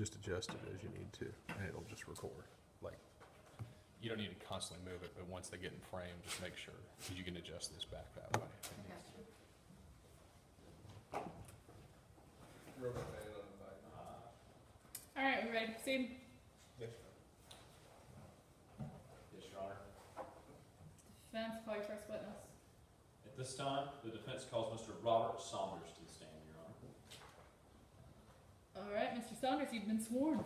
just adjust it as you need to, and it'll just record. Like, you don't need to constantly move it, but once they get in frame, just make sure, because you can adjust this back that way. if it needs to. Rubber band on the back. All right, we ready to proceed? Yes, Yes, Your Honor. Defense, call your first witness. At this time, the defense calls Mr. Robert Saunders to the stand, Your Honor. All right, Mr. Saunders, you've been sworn.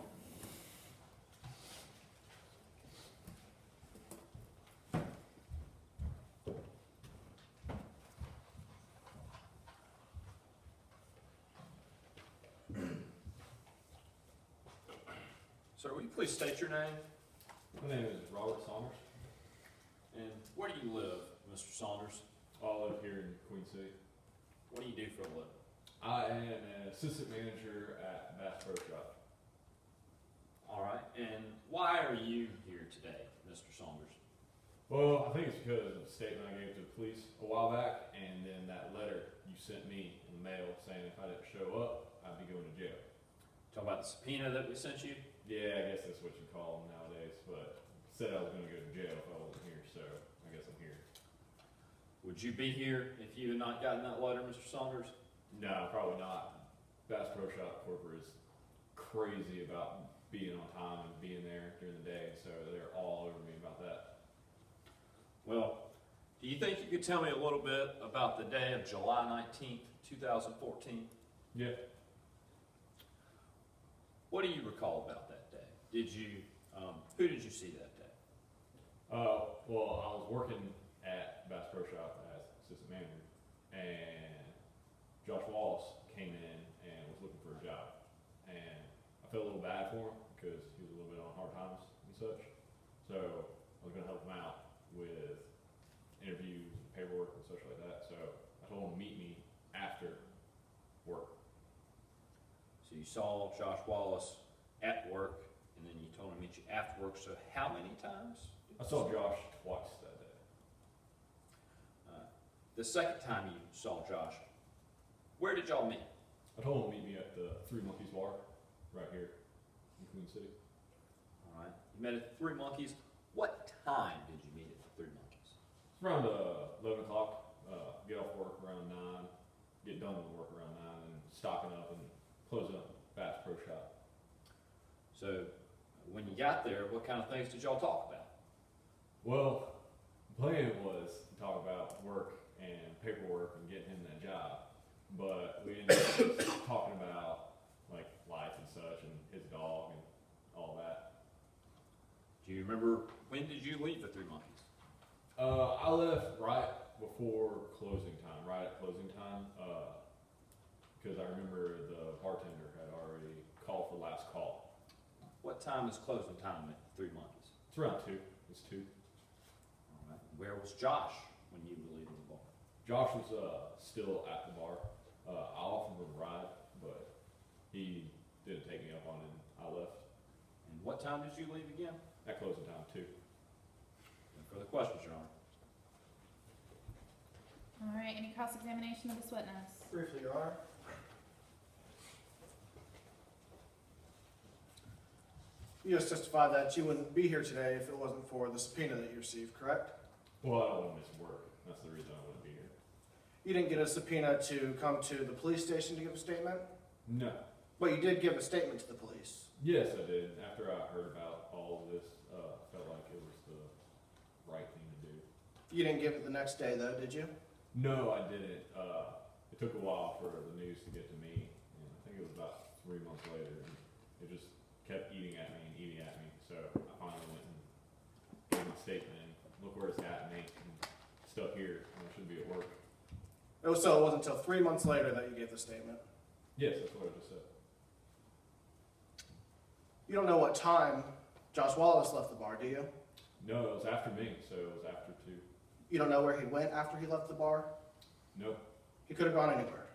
Sir, will you please state your name? My name is Robert Saunders. And where do you live, Mr. Saunders? I live here in Queen City. What do you do for a living? I am an assistant manager at Bass Pro Shop. All right, and why are you here today, Mr. Saunders? Well, I think it's because of the statement I gave to the police a while back, and then that letter you sent me in the mail saying if I didn't show up, I'd be going to jail. Talk about the subpoena that we sent you? Yeah, I guess that's what you call them nowadays, but said I was going to go to jail if I wasn't here, so I guess I'm here. Would you be here if you had not gotten that letter, Mr. Saunders? No, probably not. Bass Pro Shop Corporate is crazy about being on time and being there during the day, so they're all over me about that. Well, do you think you could tell me a little bit about the day of July 19th, 2014? Yeah. What do you recall about that day? Did you, who did you see that day? Well, I was working at Bass Pro Shop as assistant manager, and Josh Wallace came in and was looking for a job, and I felt a little bad for him because he was a little bit on hard times and such. So I was going to help him out with interviews and paperwork and such like that. So I told him to meet me after work. So you saw Josh Wallace at work, and then you told him to meet you after work. So how many times? I saw Josh twice that day. The second time you saw Josh, where did y'all meet? I told him to meet me at the Three Monkeys Bar right here in Queen City. All right. You met at the Three Monkeys. What time did you meet at the Three Monkeys? It's around 11 o'clock. Get off work around 9. Get done with work around 9, and stocking up and closing up Bass Pro Shop. So when you got there, what kind of things did y'all talk about? Well, the plan was to talk about work and paperwork and getting him that job, but we ended up just talking about like life and such and his dog and all that. Do you remember, when did you leave the Three Monkeys? I left right before closing time, right at closing time, because I remember the bartender had already called for last call. What time is closing time at the Three Monkeys? It's around 2. It's 2. All right. Where was Josh when you were leaving the bar? Josh was still at the bar. I offered him a ride, but he didn't take me up on it, and I left And what time did you leave again? at closing time too. No further questions, Your Honor. All right, any cross-examination of this witness? Briefly, Your Honor. You just testified that you wouldn't be here today if it wasn't for the subpoena that you received, correct? Well, I don't want to miss work. That's the reason I wouldn't be here. You didn't get a subpoena to come to the police station to give a statement, No. but you did give a statement to the police. Yes, I did. After I heard about all of this, felt like it was the right thing to do. You didn't give it the next day, though, did you? No, I didn't. It took a while for the news to get to me, and I think it was about 3 months later. And it just kept eating at me and eating at me. So I finally went and gave my statement. And look where it's at, Nate. I'm stuck here. And I should be at work. So it wasn't until 3 months later that you gave the statement. Yes, that's what I just said. You don't know what time Josh Wallace left the bar, do you? No, it was after me, so it was after 2. You don't know where he went after he left the bar? Nope. He could have gone anywhere.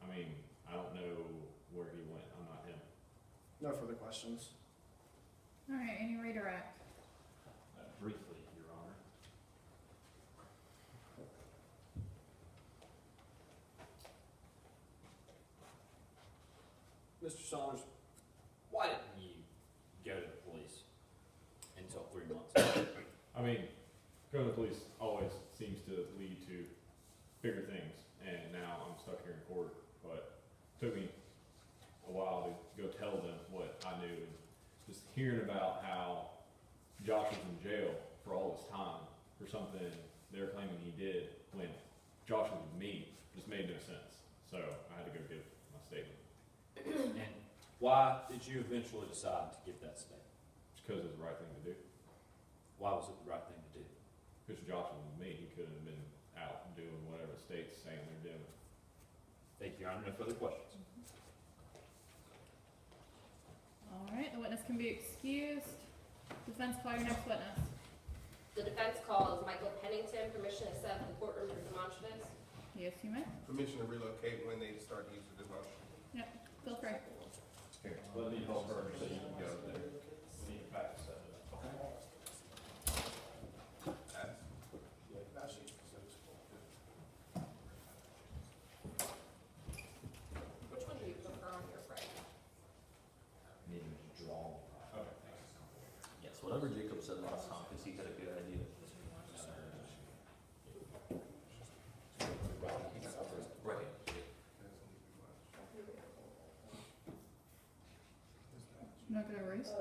I mean, I don't know where he went. I'm not him. No further questions. All right, any redirect? Briefly, Your Honor. Mr. Saunders, Why didn't you go to the police until 3 months? I mean, going to the police always seems to lead to bigger things, and now I'm stuck here in court. But it took me a while to go tell them what I knew, and just hearing about how Josh was in jail for all this time for something they're claiming he did when Josh was with me just made no sense. So I had to go give my statement. And why did you eventually decide to give that statement? It's because it was the right thing to do. Why was it the right thing to do? Because Josh was with me, he couldn't have been out doing whatever the state's saying they're doing. Thank you, Your Honor. No further questions. All right, the witness can be excused. Defense, call your next witness. The defense calls Michael Pennington, permission to set up the courtroom for demonstratives. Yes, you may. Permission to relocate when they start using the motion. Yep, feel free. Let me hold her so you can go there. We need to practice that. Which one do you prefer on your right? Needing to draw. Okay, thanks. Yes, whatever Jacob said last time, because he had a good idea. Right. You're not gonna erase it?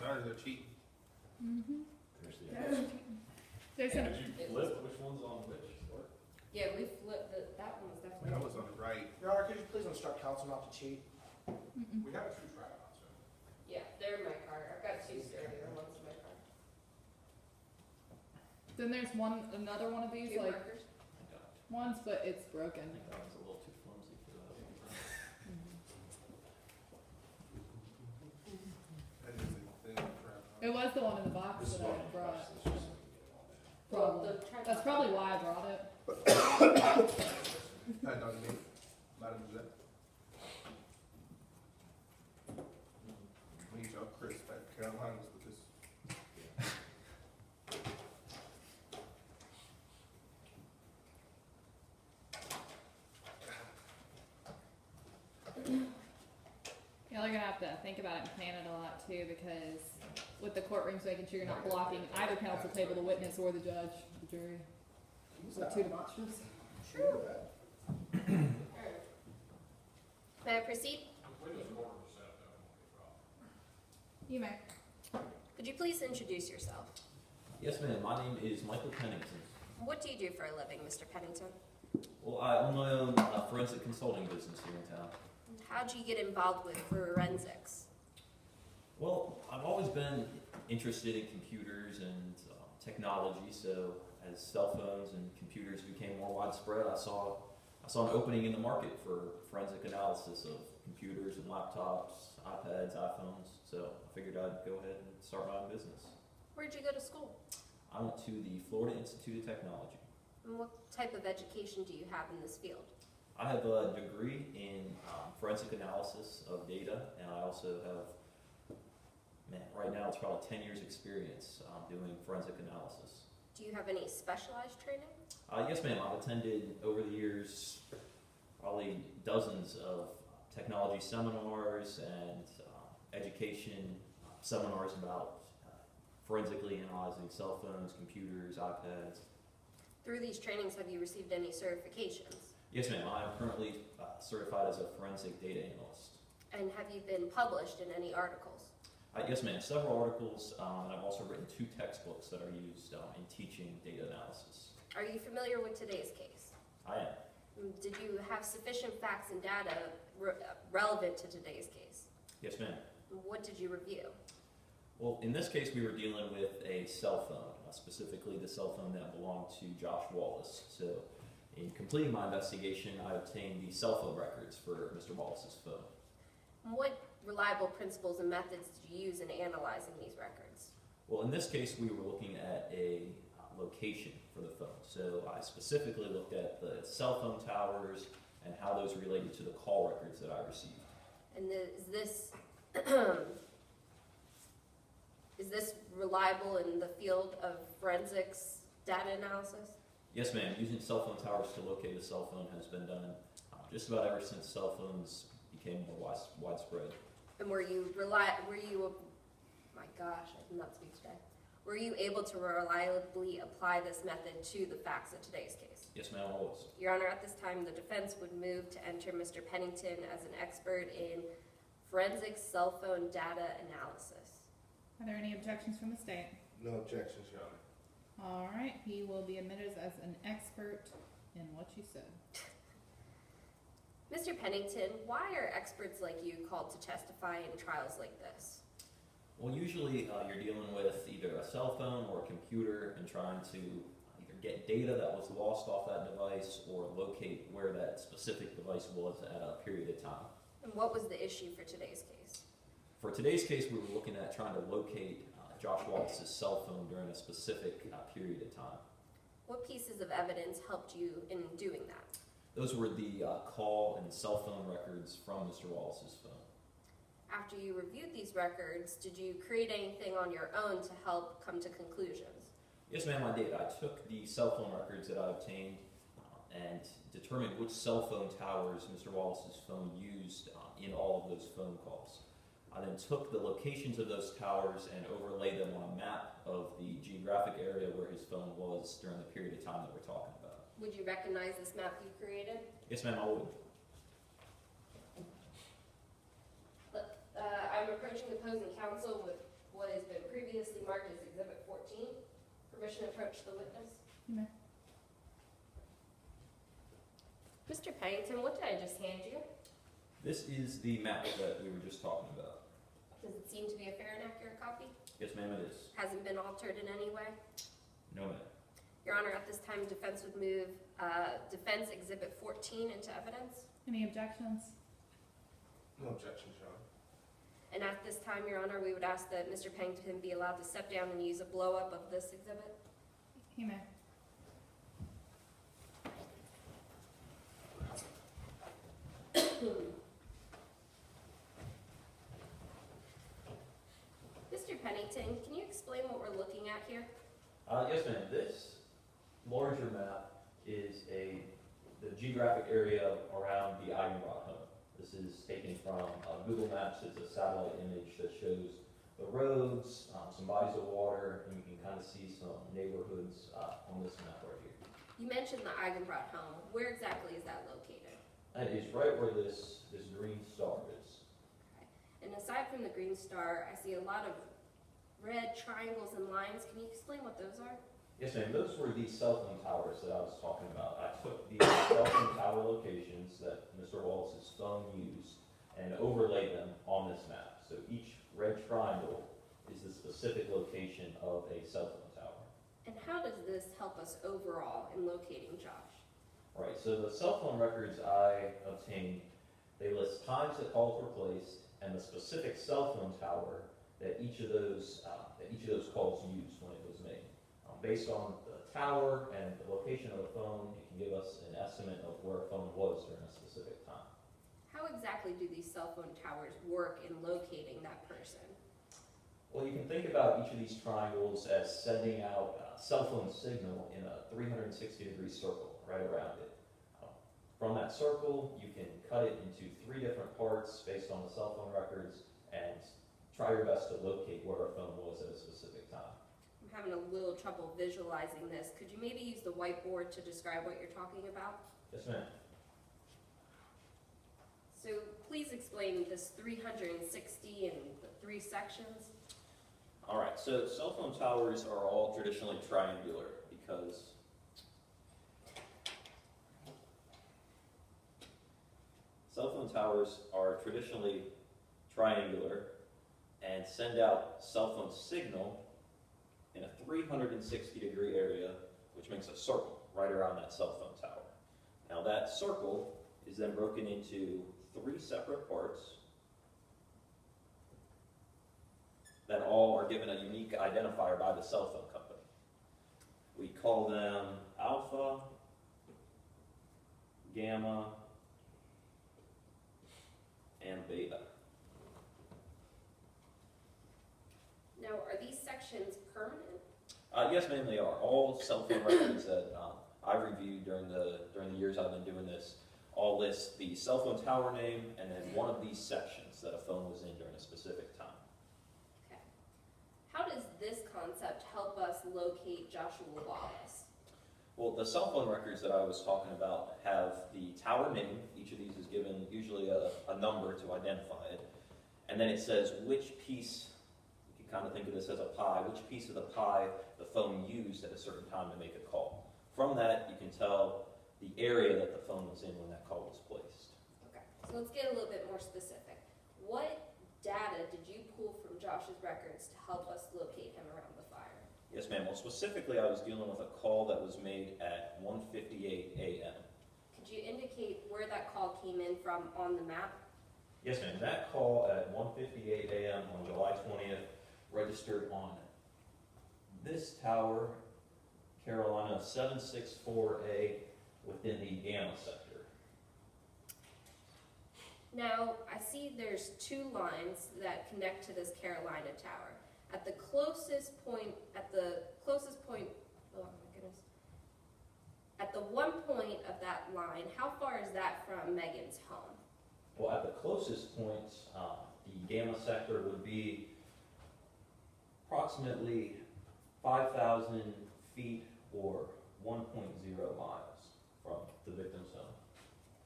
Sorry, they're cheating. Mm-hmm. There's the. There's Did a, you flip which one's on which? Yeah, we flipped that one was definitely. That was on the right. Your Honor, could you please instruct counsel not to cheat? We have two tripods, so. Yeah, they're in my car. I've got two stereo ones in my car. then there's another one of these, Two like, markers. ones, but it's broken. I think that one's a little too flimsy for that. That is a thin tripod. It was the one in the box This is that I one. had brought. Well, Probably. the tripod- That's probably why I brought it. Hi, Dr. Nate. Madam Gisette. We need y'all Chris back to Carolinas with this. Y'all are gonna have to think about it and plan it a lot too, because with the courtrooms, making sure you're not blocking either counsel table, the witness or the judge, the jury. With two demonstratives. May I proceed? You may. Could you please introduce yourself? Yes, ma'am. My name is Michael Pennington. What do you do for a living, Mr. Pennington? Well, I own my own forensic consulting business here in town. How'd you get involved with forensics? Well, I've always been interested in computers and technology, so as cell phones and computers became more widespread, I saw an opening in the market for forensic analysis of computers and laptops, iPads, iPhones, so I figured I'd go ahead and start my own business. Where'd you go to school? I went to the Florida Institute of Technology. And what type of education do you have in this field? I have a degree in forensic analysis of data, and I also have, right now it's probably 10 years experience doing forensic analysis. Do you have any specialized training? Yes, ma'am. I've attended over the years probably dozens of technology seminars and education seminars about forensically analyzing cell phones, computers, iPads. Through these trainings, have you received any certifications? Yes, ma'am. I am currently certified as a forensic data analyst. And have you been published in any articles? Yes, ma'am. Several articles, and I've also written 2 textbooks that are used in teaching data analysis. Are you familiar with today's case? I am. Did you have sufficient facts and data relevant to today's case? Yes, ma'am. What did you review? Well, in this case, we were dealing with a cell phone, specifically the cell phone that belonged to Josh Wallace. So, in completing my investigation, I obtained the cell phone records for Mr. Wallace's phone. What reliable principles and methods did you use in analyzing these records? Well, in this case, we were looking at a location for the phone. So, I specifically looked at the cell phone towers and how those related to the call records that I received. And is this is this reliable in the field of forensics data analysis? Yes, ma'am. Using cell phone towers to locate a cell phone has been done just about ever since cell phones became more widespread. And my gosh, I cannot speak today. Were you able to reliably apply this method to the facts of today's case? Yes, ma'am, always. Your Honor, at this time, the defense would move to enter Mr. Pennington as an expert in forensic cell phone data analysis. Are there any objections from the state? No objections, Your Honor. All right, he will be admitted as an expert in what you said. Mr. Pennington, why are experts like you called to testify in trials like this? Well, usually you're dealing with either a cell phone or a computer and trying to either get data that was lost off that device or locate where that specific device was at a period of time. And what was the issue for today's case? For today's case, we were looking at trying to locate Josh Wallace's cell phone during a specific period of time. What pieces of evidence helped you in doing that? Those were the call and cell phone records from Mr. Wallace's phone. After you reviewed these records, did you create anything on your own to help come to conclusions? Yes, ma'am, I did. I took the cell phone records that I obtained and determined which cell phone towers Mr. Wallace's phone used in all of those phone calls. I then took the locations of those towers and overlaid them on a map of the geographic area where his phone was during the period of time that we're talking about. Would you recognize this map you created? Yes, ma'am, I would. I'm approaching the opposing counsel with what has been previously marked as Exhibit 14. Permission to approach the witness. You may. Mr. Pennington, what did I just hand you? This is the map that we were just talking about. Does it seem to be a fair and accurate copy? Yes, ma'am, it is. Hasn't been altered in any way? No, ma'am. Your Honor, at this time, defense would move Defense Exhibit 14 into evidence. Any objections? No objections, Your Honor. And at this time, Your Honor, we would ask that Mr. Pennington be allowed to step down and use a blow-up of this exhibit. He may. Mr. Pennington, can you explain what we're looking at here? Yes, ma'am. This larger map is the geographic area around the Eigenrod home. This is taken from Google Maps. It's a satellite image that shows the roads, some bodies of water, and you can kind of see some neighborhoods on this map right here. You mentioned the Eigenbrot home. Where exactly is that located? That is right where this green star is. And aside from the green star, I see a lot of red triangles and lines. Can you explain what those are? Yes, ma'am. Those were the cell phone towers that I was talking about. I took the cell phone tower locations that Mr. Wallace's phone used and overlaid them on this map. So each red triangle is the specific location of a cell phone tower. And how does this help us overall in locating Josh? Right, so the cell phone records I obtained, they list times that calls were placed and the specific cell phone tower that each of those calls used when it was made. Based on the tower and the location of the phone, it can give us an estimate of where a phone was during a specific time. How exactly do these cell phone towers work in locating that person? Well, you can think about each of these triangles as sending out a cell phone signal in a 360-degree circle right around it. From that circle, you can cut it into 3 different parts based on the cell phone records and try your best to locate where a phone was at a specific time. I'm having a little trouble visualizing this. Could you maybe use the whiteboard to describe what you're talking about? Yes, ma'am. So please explain this 360 and the 3 sections. All right, so cell phone towers are all traditionally triangular because cell phone towers are traditionally triangular and send out cell phone signal in a 360-degree area, which makes a circle right around that cell phone tower. Now that circle is then broken into 3 separate parts that all are given a unique identifier by the cell phone company. We call them alpha, gamma, and beta. Now, are these sections permanent? Yes, ma'am, they are. All cell phone records that I've reviewed during the years I've been doing this all list the cell phone tower name and then one of these sections that a phone was in during a specific time. Okay. How does this concept help us locate Joshua Wallace? Well, the cell phone records that I was talking about have the tower name. Each of these is given usually a number to identify it. And then it says which piece, you can kind of think of this as a pie, which piece of the pie the phone used at a certain time to make a call. From that, you can tell the area that the phone was in when that call was placed. Okay, so let's get a little bit more specific. What data did you pull from Josh's records to help us locate him around the fire? Yes, ma'am. Well, specifically, I was dealing with a call that was made at 1:58 a.m. Could you indicate where that call came in from on the map? Yes, ma'am. That call at 1:58 a.m. on July 20th registered on this tower, Carolina 764A, within the Gamma sector. Now, I see there's two lines that connect to this Carolina tower. At the closest point, oh my goodness. At the one point of that line, how far is that from Megan's home? Well, at the closest point, the Gamma sector would be approximately 5,000 feet or 1.0 miles from the victim's home.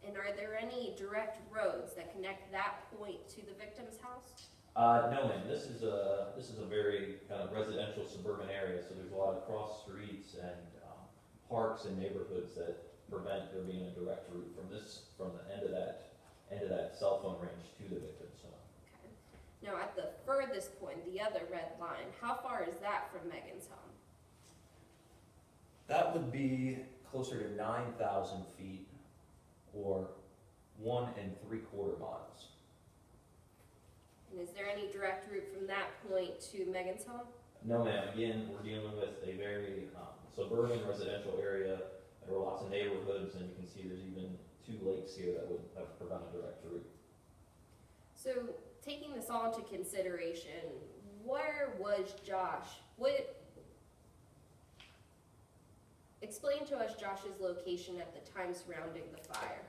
And are there any direct roads that connect that point to the victim's house? No, ma'am. This is a very kind of residential suburban area, so there's a lot of cross streets and parks and neighborhoods that prevent there being a direct route from the end of that cell phone range to the victim's home. Okay. Now, at the furthest point, the other red line, how far is that from Megan's home? That would be closer to 9,000 feet or 1 3/4 miles. And is there any direct route from that point to Megan's home? No, ma'am. Again, we're dealing with a very suburban residential area. There are lots of neighborhoods, and you can see there's even 2 lakes here that would prevent a direct route. So, taking this all into consideration, where was Josh? Explain to us Josh's location at the time surrounding the fire.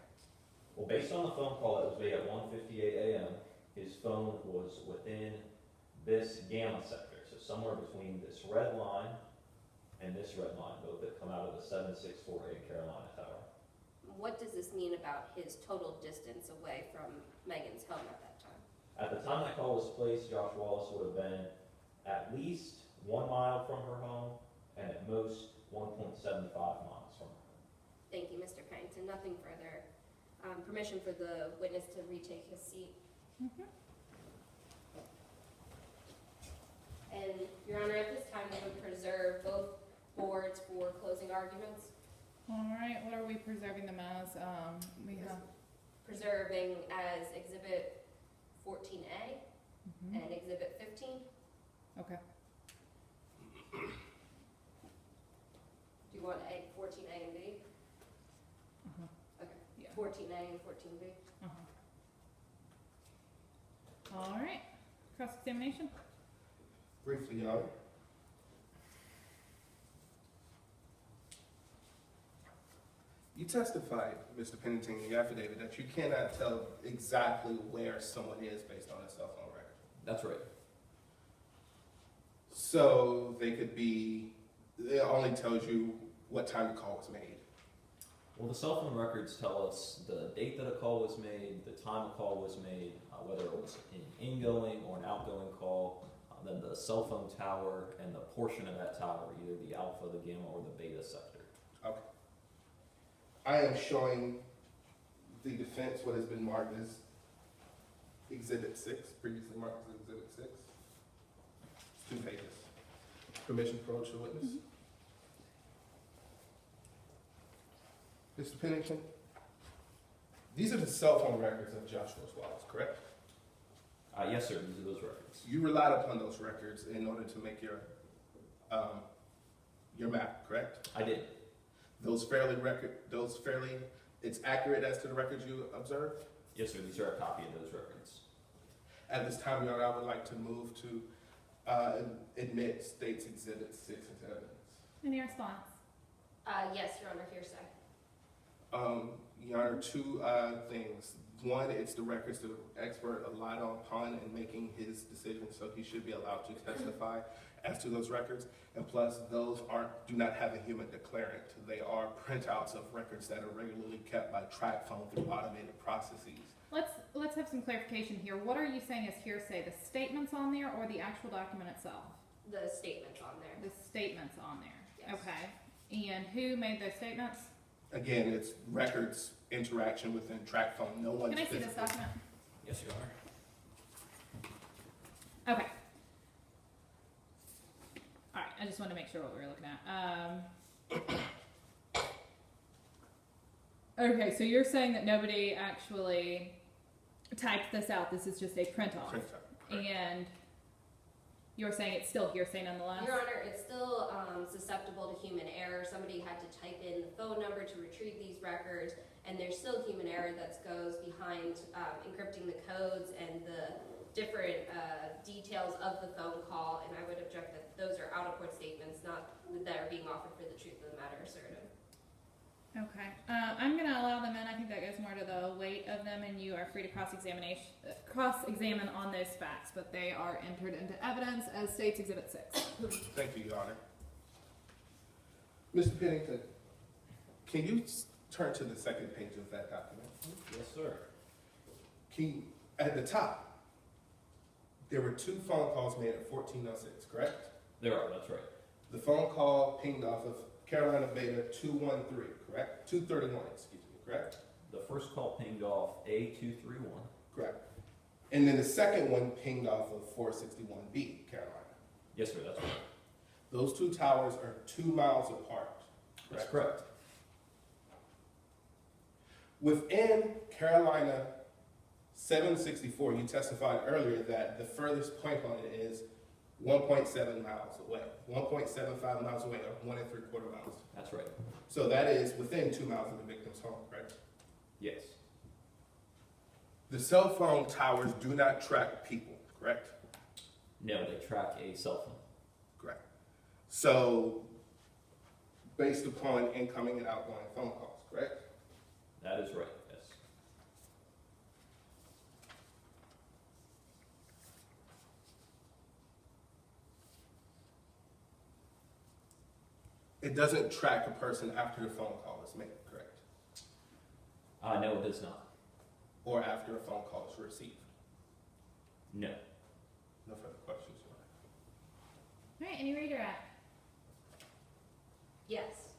Well, based on the phone call that was made at 1:58 a.m., his phone was within this Gamma sector, so somewhere between this red line and this red line, both that come out of the 764A Carolina tower. What does this mean about his total distance away from Megan's home at that time? At the time that call was placed, Josh Wallace would have been at least 1 mile from her home and at most 1.75 miles from her home. Thank you, Mr. Pennington. Nothing further. Permission for the witness to retake his seat. And, Your Honor, at this time, we would preserve both boards for closing arguments, All right, what are we preserving them as? We have, preserving as Exhibit 14A mhm. and Exhibit 15. Okay. Do you want 14A and B? Uh-huh. Okay. Yeah. 14A and 14B. Uh-huh. All right, cross-examination? Briefly, Your Honor. You testified, Mr. Pennington, in your affidavit that you cannot tell exactly where someone is based on a cell phone record. That's right. So it only tells you what time the call was made. Well, the cell phone records tell us the date that a call was made, the time a call was made, whether it was an ingoing or an outgoing call, then the cell phone tower and the portion of that tower, either the alpha, the gamma, or the beta sector. Okay. I am showing the defense what has been marked as Exhibit 6, previously marked as Exhibit 6. It's 2 pages. Permission to approach the witness. Mr. Pennington, these are the cell phone records of Joshua Wallace, correct? Yes, sir, these are those records. You relied upon those records in order to make your map, correct? I did. It's accurate as to the records you observed? Yes, sir, these are a copy of those records. At this time, Your Honor, I would like to move to admit State's Exhibit 6 into evidence. Any response? Yes, Your Honor, hearsay. Your Honor, two things. One, it's the records the expert relied upon in making his decision, so he should be allowed to testify as to those records. And plus, those do not have a human declarant. They are printouts of records that are regularly kept by track phone through automated processes. Let's have some clarification here. What are you saying is hearsay? The statements on there or the actual document itself? The statements on there. The statements on there. Yes. Okay. And who made those statements? Again, it's records interaction within track phone. No one's Can I see this physically- document? Yes, you are. Okay. All right. I just wanted to make sure what we were looking at. Okay. So you're saying that nobody actually typed this out. This is just a print off. Printout. Correct. And you're saying it's still hearsay nonetheless? Your Honor, it's still susceptible to human error. Somebody had to type in the phone number to retrieve these records, and there's still human error that goes behind encrypting the codes and the different details of the phone call, and I would object that those are out-of-court statements, not that are being offered for the truth of the matter asserted. Okay. I'm going to allow them in. I think that goes more to the weight of them, and you are free to cross-examine on those facts, but they are entered into evidence as State's Exhibit 6. Thank you, Your Honor. Mr. Pennington, can you turn to the second page of that document? Yes, sir. At the top, there were 2 phone calls made at 1406, correct? There are, that's right. The phone call pinged off of Carolina Beta 213, correct? 231, excuse me, correct? The first call pinged off A231. Correct. And then the second one pinged off of 461B, Carolina. Yes, sir, that's right. Those 2 towers are 2 miles apart. That's correct. Within Carolina 764, you testified earlier that the furthest point on it is 1.7 miles away, 1.75 miles away, or 1 3/4 miles. That's right. So that is within 2 miles of the victim's home, correct? Yes. The cell phone towers do not track people, correct? No, they track a cell phone. Correct. So, based upon incoming and outgoing phone calls, correct? That is right, yes. It doesn't track a person after the phone call is made, correct? No, it does not. Or after a phone call is received. No. No further questions, Your Honor. All right. Any redirect? Yes.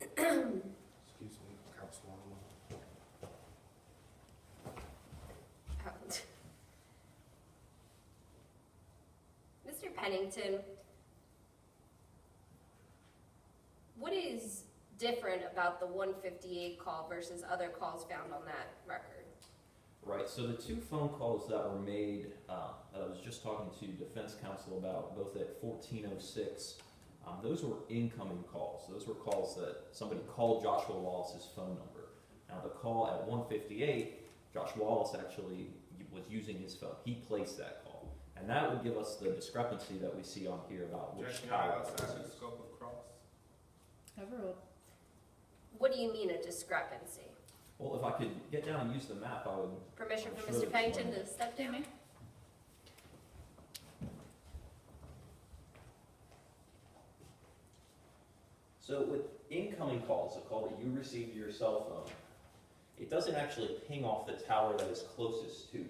Excuse me, Councilwoman. Mr. Pennington, what is different about the 158 call versus other calls found on that record? Right, so the 2 phone calls that were made, that I was just talking to defense counsel about, both at 1406, those were incoming calls. Those were calls that somebody called Joshua Wallace's phone number. Now the call at 158, Josh Wallace actually was using his phone. He placed that call. And that would give us the discrepancy that we see on here about which Objection, tower Your Honor, it outside was. the scope of cross. Overruled. What do you mean a discrepancy? Well, if I could get down and use the map, I would. Permission for Sure, Mr. Pennington explain. to step down? So with incoming calls, a call that you received to your cell phone, it doesn't actually ping off the tower that is closest to you.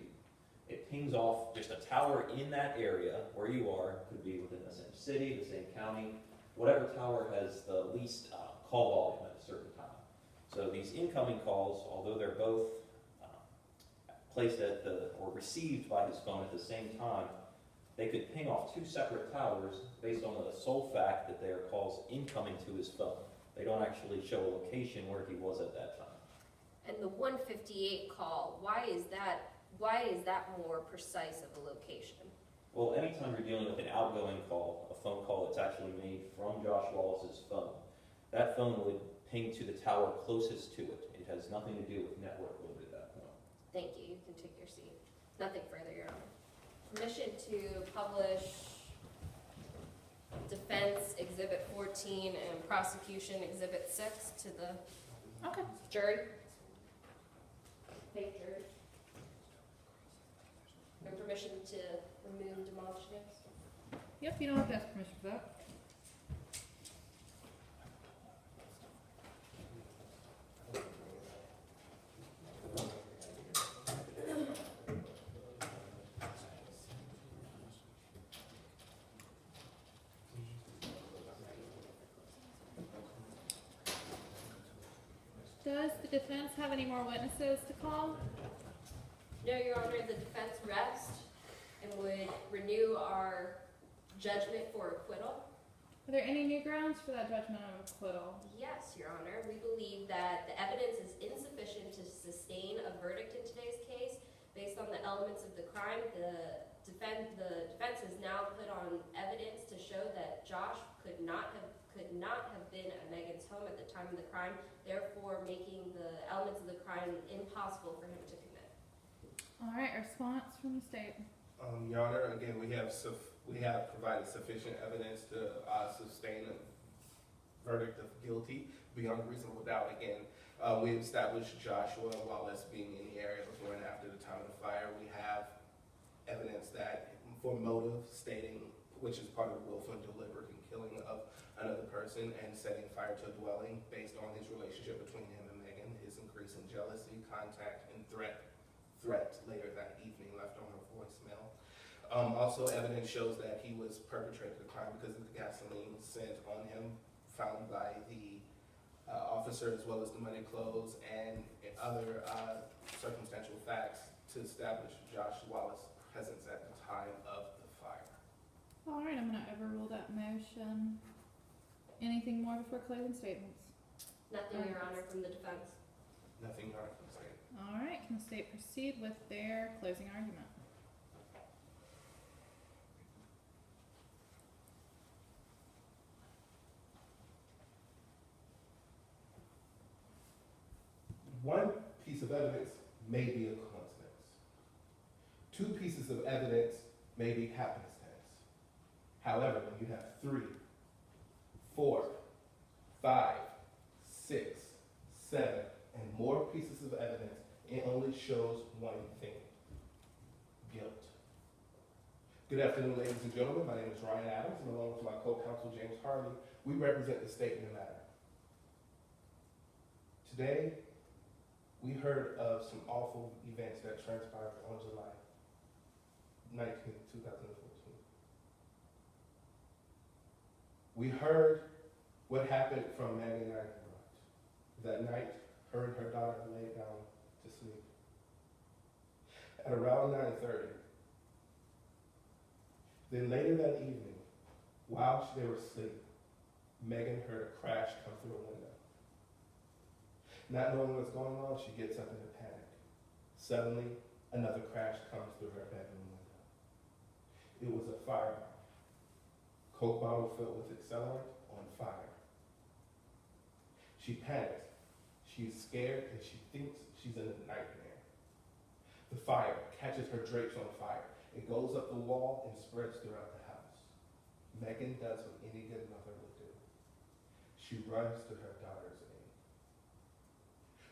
It pings off just a tower in that area where you are, could be within the same city, the same county, whatever tower has the least call volume at a certain time. So these incoming calls, although they're both placed at or received by his phone at the same time, they could ping off 2 separate towers based on the sole fact that they are calls incoming to his phone. They don't actually show a location where he was at that time. And the 158 call, why is that more precise of a location? Well, anytime you're dealing with an outgoing call, a phone call that's actually made from Josh Wallace's phone, that phone would ping to the tower closest to it. It has nothing to do with network load at that point. Thank you, you can take your seat. Nothing further, Your Honor. Permission to publish defense Exhibit 14 and prosecution Exhibit 6 to the Okay. jury. Fake jury. And permission to remove and demolish names. Yep, you don't have to ask permission for that. Does the defense have any more witnesses to call? No, Your Honor, the defense rests and would renew our judgment for acquittal. Are there any new grounds for that judgment of acquittal? Yes, Your Honor, we believe that the evidence is insufficient to sustain a verdict in today's case based on the elements of the crime. The defense has now put on evidence to show that Josh could not have been at Megan's home at the time of the crime, therefore making the elements of the crime impossible for him to commit. All right, response from the state. Your Honor, again, we have provided sufficient evidence to sustain a verdict of guilty beyond reasonable doubt. Again, we established Joshua Wallace being in the area before and after the time of the fire. We have evidence that for motive stating, which is part of the willful and deliberate killing of another person and setting fire to a dwelling based on his relationship between him and Megan, his increasing jealousy, contact, and threat later that evening left on her voicemail. Also, evidence shows that he was perpetrated the crime because of the gasoline sent on him, found by the officer, as well as the money, clothes, and other circumstantial facts to establish Josh Wallace's presence at the time of the fire. All right, I'm going to overrule that motion. Anything more before closing statements? Nothing, Your Honor, from the defense. Nothing, Your Honor, from the state. All right, can the state proceed with their closing argument? One piece of evidence may be a coincidence. Two pieces of evidence may be happenstance. However, when you have 3, 4, 5, 6, 7, and more pieces of evidence, it only shows one thing: guilt. Good afternoon, ladies and gentlemen. My name is Ryan Adams, and along with my co-counsel James Harley, we represent the state in the matter. Today, we heard of some awful events that transpired on July 19th, 2014. We heard what happened from Megan Eichenbrot. That night, her and her daughter laid down to sleep. At around 9:30, then later that evening, while they were asleep, Megan heard a crash come through a window. Not knowing what's going on, she gets up in a panic. Suddenly, another crash comes through her bedroom window. It was a firebomb. Coke bottle filled with accelerant on fire. She panics. She's scared and she thinks she's in a nightmare. The fire catches her drapes on fire. It goes up the wall and spreads throughout the house. Megan does what any good mother would do. She runs to her daughter's aid.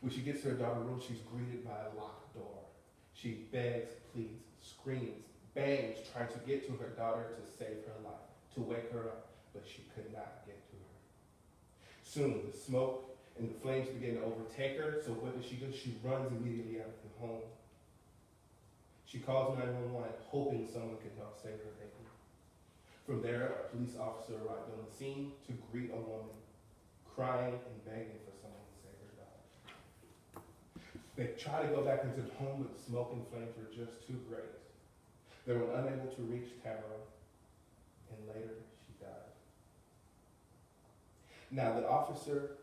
When she gets to her daughter's room, she's greeted by a locked door. She begs, pleads, screams, bangs, trying to get to her daughter to save her life, to wake her up, but she could not get to her. Soon, the smoke and the flames begin to overtake her, so what does? She runs immediately out of the home. She calls 911, hoping someone can help save her baby. From there, a police officer arrived on the scene to greet a woman, crying and begging for someone to save her daughter. They tried to go back into the home, but the smoke and flames were just too great. They were unable to reach Tamara, and later she died. Now, the officer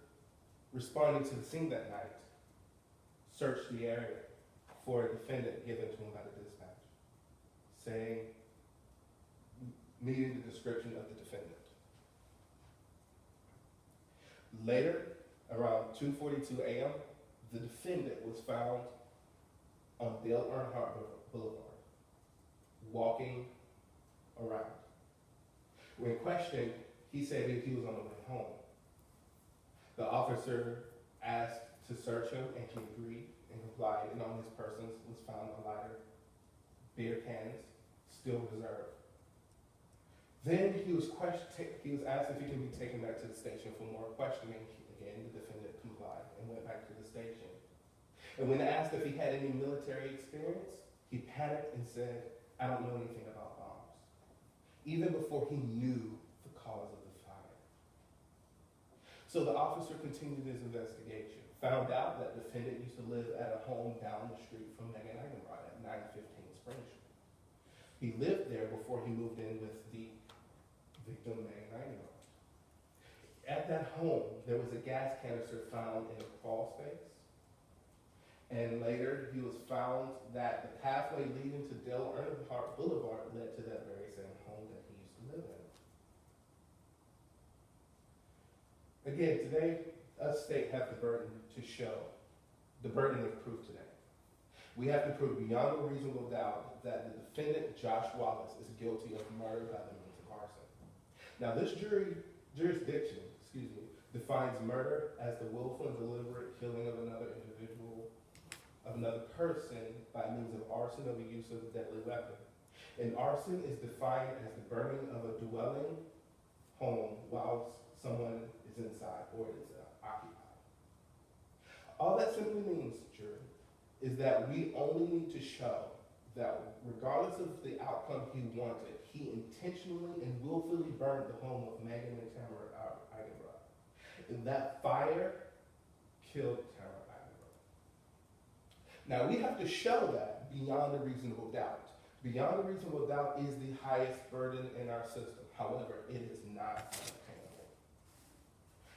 responding to the scene that night searched the area for a defendant given to him by the dispatch, saying, needing the description of the defendant. Later, around 2:42 a.m., the defendant was found on Dale Earnhardt Boulevard, walking around. When questioned, he said that he was on the way home. The officer asked to search him, and he agreed and complied, and on his person was found a lighter, beer cans, still reserved. Then he was asked if he can be taken back to the station for more questioning. Again, the defendant complied and went back to the station. And when asked if he had any military experience, he panicked and said, "I don't know anything about bombs," even before he knew the cause of the fire. So the officer continued his investigation, found out that the defendant used to live at a home down the street from Megan Eigenbrod at 915 Spring Street. He lived there before he moved in with the victim, Megan Eigenbrod. At that home, there was a gas canister found in a crawl space. And later, he was found that the pathway leading to Dale Earnhardt Boulevard led to that very same home that he used to live in. Again, today, us state have the burden to show, the burden of proof today. We have to prove beyond a reasonable doubt that the defendant, Josh Wallace, is guilty of murder by the means of arson. Now, this jurisdiction, defines murder as the willful and deliberate killing of another individual, of another person by means of arson or the use of a deadly weapon. And arson is defined as the burning of a dwelling home while someone is inside or is occupied. All that simply means, jury, is that we only need to show that regardless of the outcome he wanted, he intentionally and willfully burned the home of Megan and Tamara Eigenbrod. And that fire killed Tamara Eigenbrod. Now we have to show that beyond a reasonable doubt. Beyond a reasonable doubt is the highest burden in our system. However, it is not unattainable.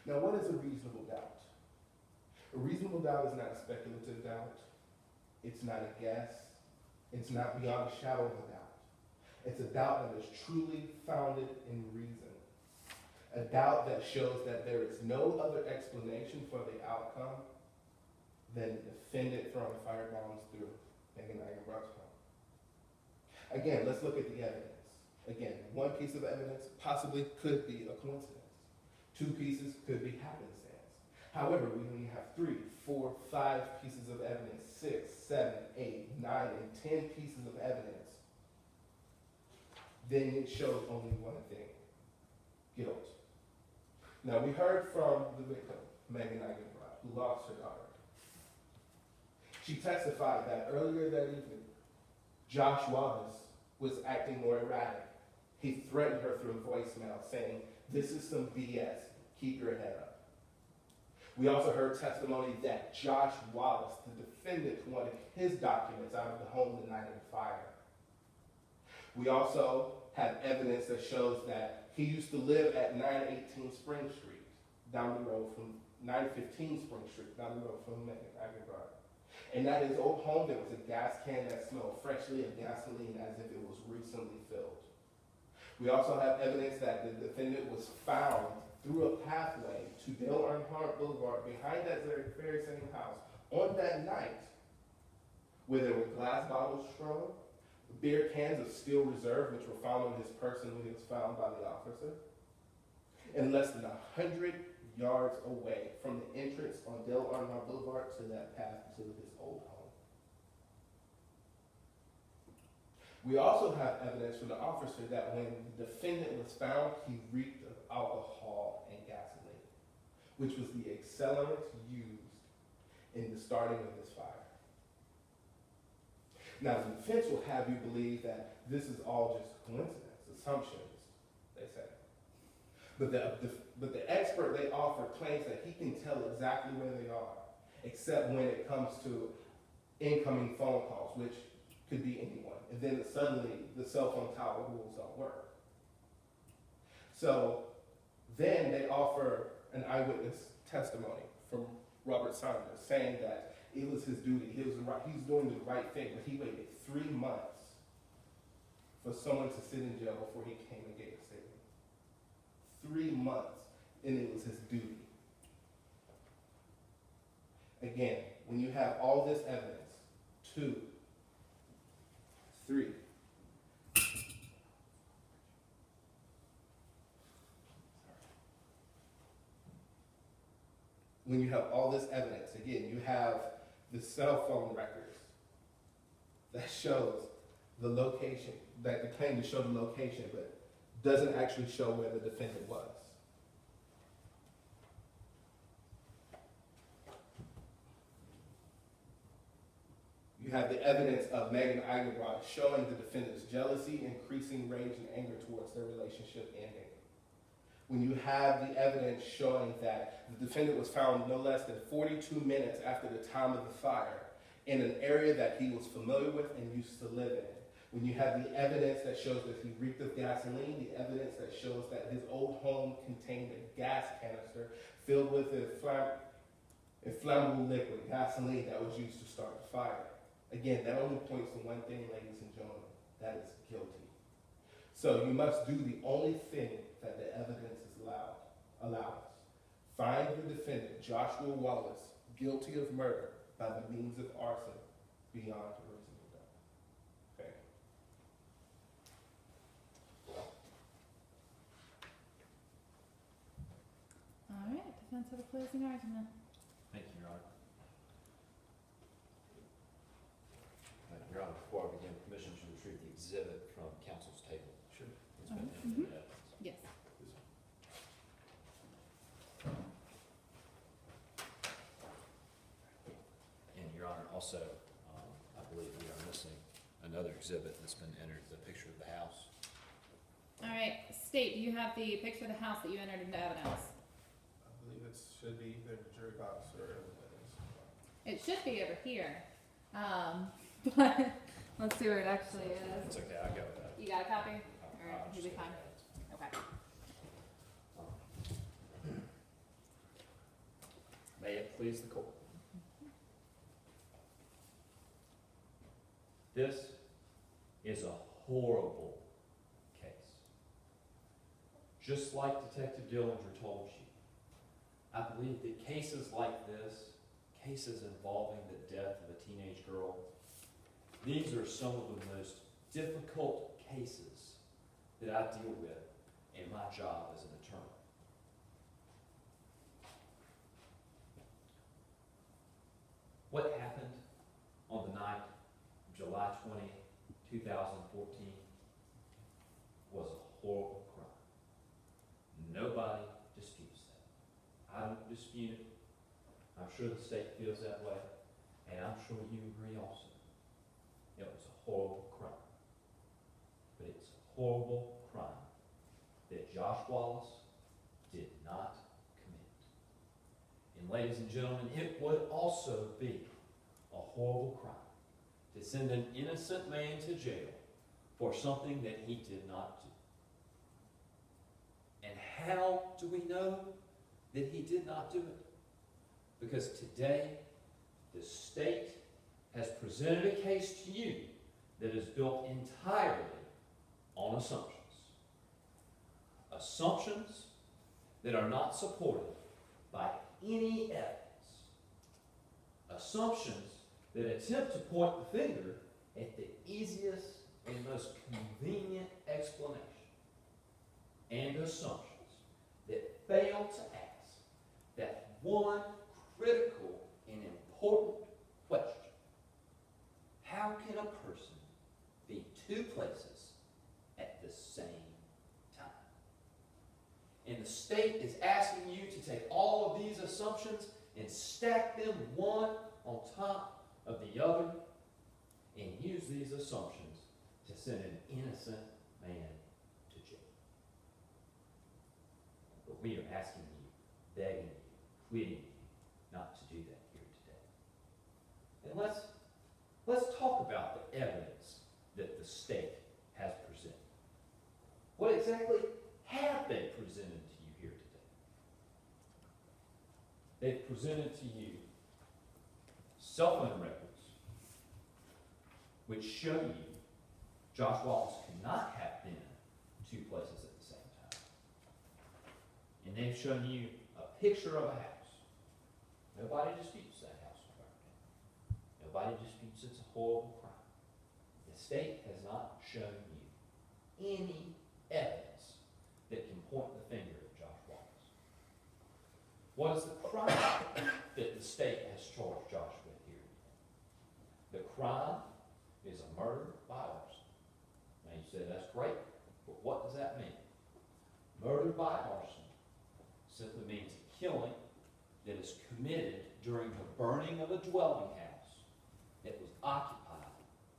Now what is a reasonable doubt? A reasonable doubt is not a speculative doubt. It's not a guess. It's not beyond a shadow of a doubt. It's a doubt that is truly founded in reason. A doubt that shows that there is no other explanation for the outcome than the defendant throwing firebombs through Megan Eigenbrod's home. Again, let's look at the evidence. Again, one piece of evidence possibly could be a coincidence. Two pieces could be happenstance. However, we only have 3, 4, 5 pieces of evidence, 6, 7, 8, 9, and 10 pieces of evidence. Then it shows only one thing: guilt. Now, we heard from the victim, Megan Eigenbrod, who lost her daughter. She testified that earlier that evening, Josh Wallace was acting more erratic. He threatened her through a voicemail saying, "This is some BS, keep your head up." We also heard testimony that Josh Wallace, the defendant, wanted his documents out of the home the night of the fire. We also have evidence that shows that he used to live at 918 Spring Street, down the road from 915 Spring Street, down the road from Megan Eigenbrod. And at his old home, there was a gas can that smelled freshly of gasoline as if it was recently filled. We also have evidence that the defendant was found through a pathway to Dale Earnhardt Boulevard behind that very same house on that night, where there were glass bottles thrown, beer cans of Steel Reserve, which were found on his person when he was found by the officer, and less than 100 yards away from the entrance on Dale Earnhardt Boulevard to that path to his old home. We also have evidence from the officer that when the defendant was found, he reeked of alcohol and gasoline, which was the accelerant used in the starting of this fire. Now, the defense will have you believe that this is all just coincidence, assumptions, they say. But the expert they offer claims that he can tell exactly where they are, except when it comes to incoming phone calls, which could be anyone. And then suddenly the cell phone tower rules don't work. So then they offer an eyewitness testimony from Robert Saunders saying that it was his duty, he's doing the right thing, but he waited 3 months for someone to sit in jail before he came and gave a statement. 3 months, and it was his duty. Again, when you have all this evidence, 2, 3, when you have all this evidence, again, you have the cell phone records that shows the location, that they claim to show the location, but doesn't actually show where the defendant was. You have the evidence of Megan Eigenbrod showing the defendant's jealousy, increasing rage and anger towards their relationship ending. When you have the evidence showing that the defendant was found no less than 42 minutes after the time of the fire in an area that he was familiar with and used to live in. When you have the evidence that shows that he reeked of gasoline, the evidence that shows that his old home contained a gas canister filled with inflammable liquid, gasoline, that was used to start the fire. Again, that only points to one thing, ladies and gentlemen, that is guilty. So you must do the only thing that the evidence is allows. Find the defendant, Joshua Wallace, guilty of murder by the means of arson beyond a reasonable doubt. Okay. All right, defense of a closing argument. Thank you, Your Honor. Your Honor, before I begin, permission to retrieve the exhibit from counsel's table. Sure. It's been entered in evidence. Yes. And Your Honor, also, I believe we are missing another exhibit that's been entered, the picture of the house. All right, State, do you have the picture of the house that you entered into evidence? I believe it should be either the jury box or It should be over here. But let's see where it actually is. It's okay, I go with that. You got a copy? I- All right, I'll you'll be just fine. go with Okay. that. May it please the court. This is a horrible case. Just like Detective Dillinger told you, I believe that cases like this, cases involving the death of a teenage girl, these are some of the most difficult cases that I deal with in my job as an attorney. What happened on the night of July 20, 2014 was a horrible crime. Nobody disputes that. I don't dispute it. I'm sure the state feels that way, and I'm sure you agree also. It was a horrible crime. But it's a horrible crime that Josh Wallace did not commit. And ladies and gentlemen, it would also be a horrible crime to send an innocent man to jail for something that he did not do. And how do we know that he did not do it? Because today, the state has presented a case to you that is built entirely on assumptions. Assumptions that are not supported by any evidence. Assumptions that attempt to point the finger at the easiest and most convenient explanation. And assumptions that fail to ask that one critical and important question. How can a person be two places at the same time? And the state is asking you to take all of these assumptions and stack them one on top of the other and use these assumptions to send an innocent man to jail. But we are asking you, begging you, pleading you not to do that here today. And let's talk about the evidence that the state has presented. What exactly have they presented to you here today? They've presented to you cell phone records which show you Josh Wallace could not have been two places at the same time. And they've shown you a picture of a house. Nobody disputes that house was burned down. Nobody disputes it's a horrible crime. The state has not shown you any evidence that can point the finger at Josh Wallace. What is the crime? the state has charged Josh with here. The crime is a murder by arson. Now you say that's great, but what does that mean? Murder by arson simply means a killing that is committed during the burning of a dwelling house that was occupied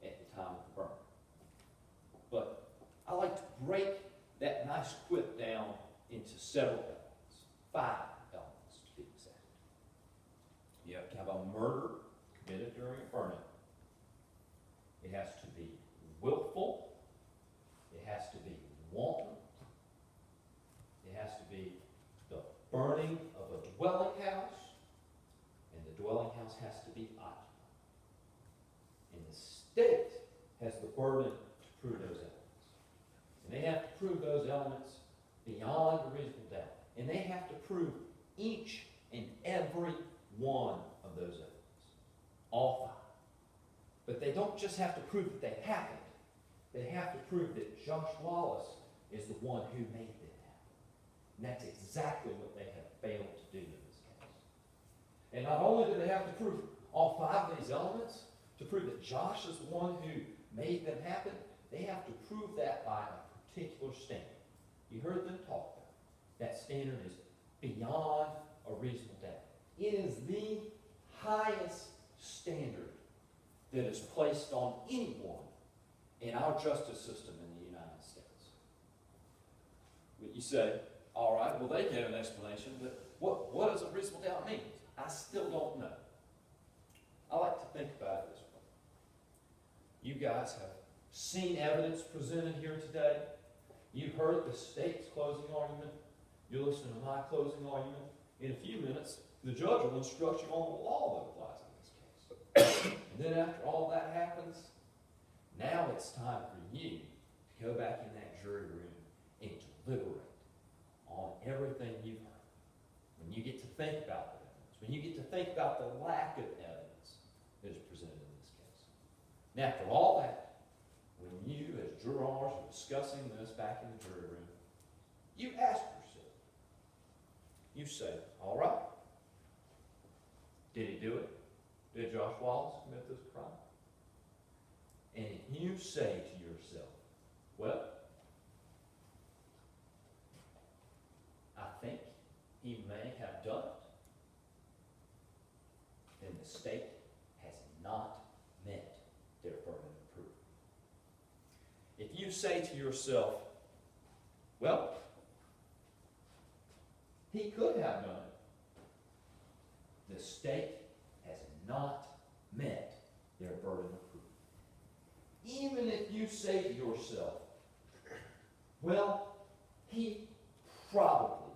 at the time of the burning. But I like to break that nice quip down into several elements, 5 elements to be exact. You have to have a murder committed during a burning. It has to be willful. It has to be wanton. It has to be the burning of a dwelling house, and the dwelling house has to be occupied. And the state has the burden to prove those elements. And they have to prove those elements beyond a reasonable doubt. And they have to prove each and every one of those elements. All 5. But they don't just have to prove that they happened. They have to prove that Josh Wallace is the one who made them happen. And that's exactly what they have failed to do in this case. And not only do they have to prove all 5 of these elements, to prove that Josh is the one who made them happen, they have to prove that by a particular standard. You heard them talk about it. That standard is beyond a reasonable doubt. It is the highest standard that is placed on anyone in our justice system in the United States. But you say, all right, well, they gave an explanation, but what does a reasonable doubt mean? I still don't know. I like to think about it this way. You guys have seen evidence presented here today. You've heard the state's closing argument. You're listening to my closing argument. In a few minutes, the judge will instruct you on the law that applies in this case. And then after all that happens, now it's time for you to go back in that jury room and deliberate on everything you've heard. When you get to think about the evidence, when you get to think about the lack of evidence that is presented in this case. And after all that, when you as jurors are discussing this back in the jury room, you ask yourself, you say, all right, did he do it? Did Josh Wallace commit this crime? And if you say to yourself, well, I think he may have done it, then the state has not met their burden of proof. If you say to yourself, well, he could have done it, the state has not met their burden of proof. Even if you say to yourself, well, he probably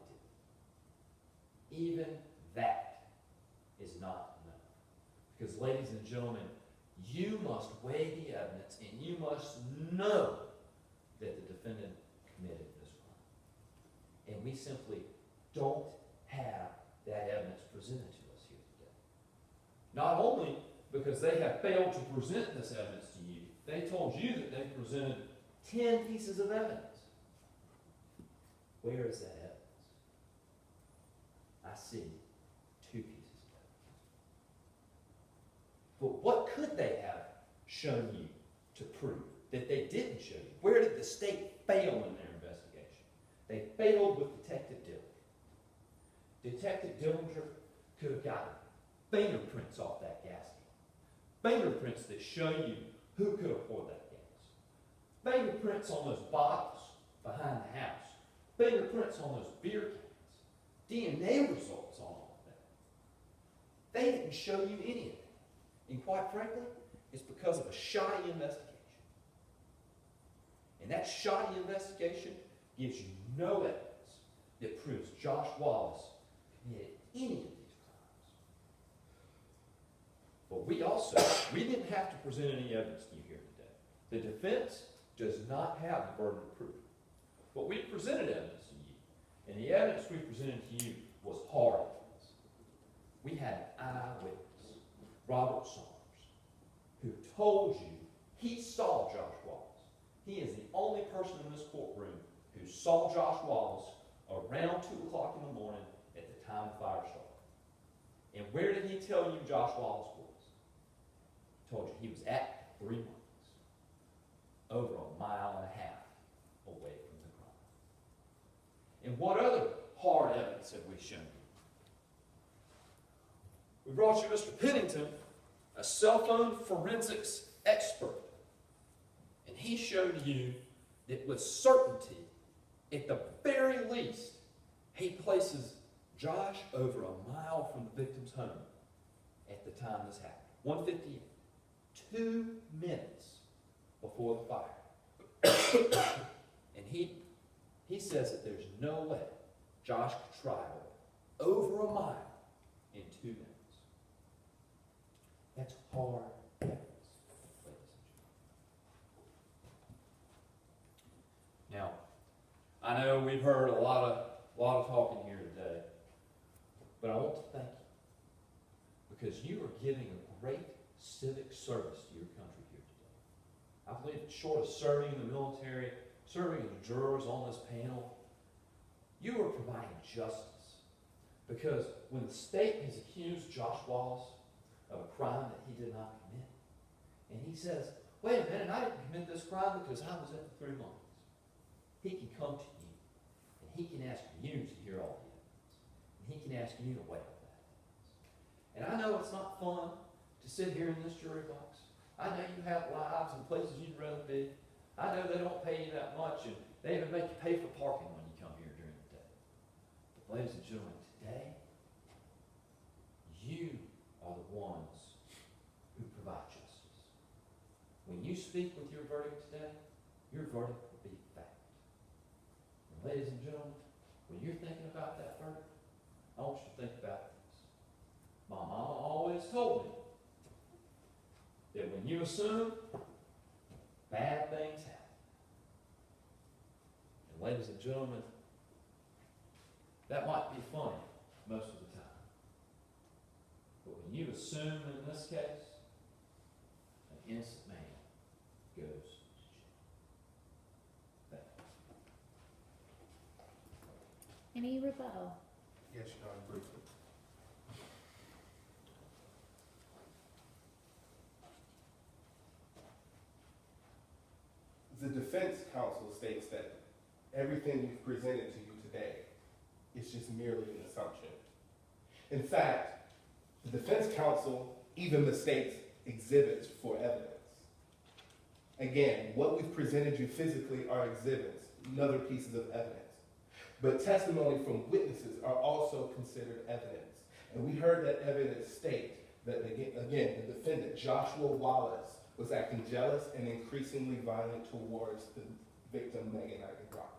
did, even that is not enough. Because, ladies and gentlemen, you must weigh the evidence and you must know that the defendant committed this crime. And we simply don't have that evidence presented to us here today. Not only because they have failed to present this evidence to you, they told you that they presented 10 pieces of evidence. Where is that evidence? I see 2 pieces of evidence. But what could they have shown you to prove that they didn't show you? Where did the state fail in their investigation? They failed with Detective Dillinger. Detective Dillinger could have gotten fingerprints off that gas can. Fingerprints that show you who could have poured that gas. Fingerprints on those bottles behind the house. Fingerprints on those beer cans. DNA results on all of that. They didn't show you any of that. And quite frankly, it's because of a shoddy investigation. And that shoddy investigation gives you no evidence that proves Josh Wallace committed any of these crimes. But we didn't have to present any evidence to you here today. The defense does not have the burden of proof. But we presented evidence to you. And the evidence we presented to you was hard evidence. We had an eyewitness, Robert Saunders, who told you he saw Josh Wallace. He is the only person in this courtroom who saw Josh Wallace around 2 o'clock in the morning at the time the fire started. And where did he tell you Josh Wallace was? He told you he was at 3 miles, over 1.5 miles away from the crime. And what other hard evidence have we shown you? We brought you Mr. Pennington, a cell phone forensics expert. And he showed you that with certainty, at the very least, he places Josh over 1 mile from the victim's home at the time this happened. 1:58. 2 minutes before the fire. And he says that there's no way Josh could travel over 1 mile in 2 minutes. That's hard evidence, ladies and gentlemen. Now, I know we've heard a lot of talking here today, but I want to thank you because you are giving a great civic service to your country here today. I believe that short of serving in the military, serving as jurors on this panel, you are providing justice. Because when the state has accused Josh Wallace of a crime that he did not commit, and he says, wait a minute, I didn't commit this crime because I was at the 3 months. He can come to you, and he can ask you to hear all the evidence, and he can ask you to weigh all that evidence. And I know it's not fun to sit here in this jury box. I know you have lives and places you'd rather be. I know they don't pay you that much, and they even make you pay for parking when you come here during the day. But ladies and gentlemen, today, you are the ones who provide justice. When you speak with your verdict today, your verdict will be fact. And ladies and gentlemen, when you're thinking about that verdict, I want you to think about this. My mama always told me that when you assume, bad things happen. And ladies and gentlemen, that might be funny most of the time. But when you assume in this case, an innocent man goes to jail. Thank you. Any rebuttal? Yes, Your Honor, briefly. The defense counsel states that everything we've presented to you today is just merely an assumption. In fact, the defense counsel even mistakes exhibits for evidence. Again, what we've presented you physically are exhibits, other pieces of evidence. But testimony from witnesses are also considered evidence. And we heard that evidence state that, again, the defendant, Joshua Wallace, was acting jealous and increasingly violent towards the victim, Megan Eichenbrock.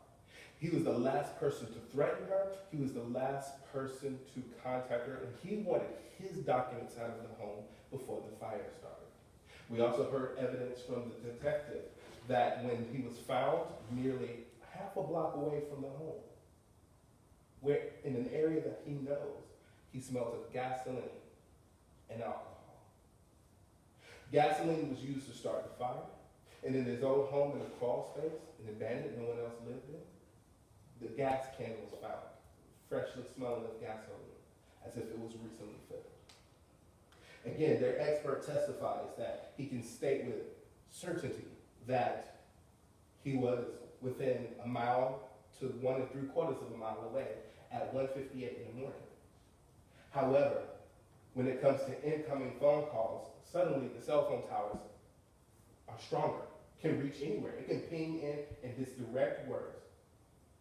He was the last person to threaten her. He was the last person to contact her, and he wanted his documents out of the home before the fire started. We also heard evidence from the detective that when he was found nearly half a block away from the home, where in an area that he knows, he smelled of gasoline and alcohol. Gasoline was used to start the fire, and in his own home in a crawl space, an abandoned, no one else lived in, the gas can was found, freshly smelling of gasoline, as if it was recently filled. Again, their expert testifies that he can state with certainty that he was within a mile to 1 3/4 of a mile away at 1:58 in the morning. However, when it comes to incoming phone calls, suddenly the cell phone towers are stronger, can reach anywhere. It can ping in his direct words,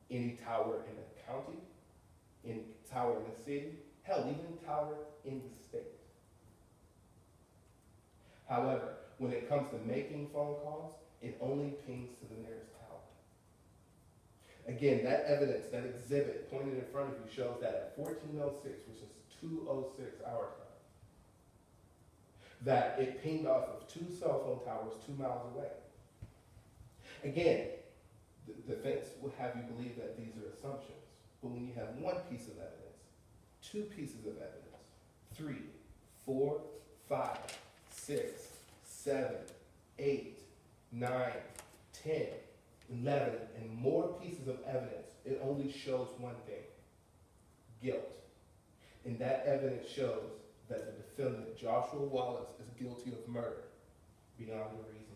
any tower in the county, any tower in the city, hell, even tower in the state. However, when it comes to making phone calls, it only pings to the nearest tower. Again, that evidence, that exhibit pointed in front of you shows that at 14:06, which is 2:06 our time, that it pinged off of 2 cell phone towers 2 miles away. Again, the defense will have you believe that these are assumptions, but when you have 1 piece of evidence, 2 pieces of evidence, 3, 4, 5, 6, 7, 8, 9, 10, 11, and more pieces of evidence, it only shows one thing: guilt. And that evidence shows that the defendant Joshua Wallace is guilty of murder beyond a reasonable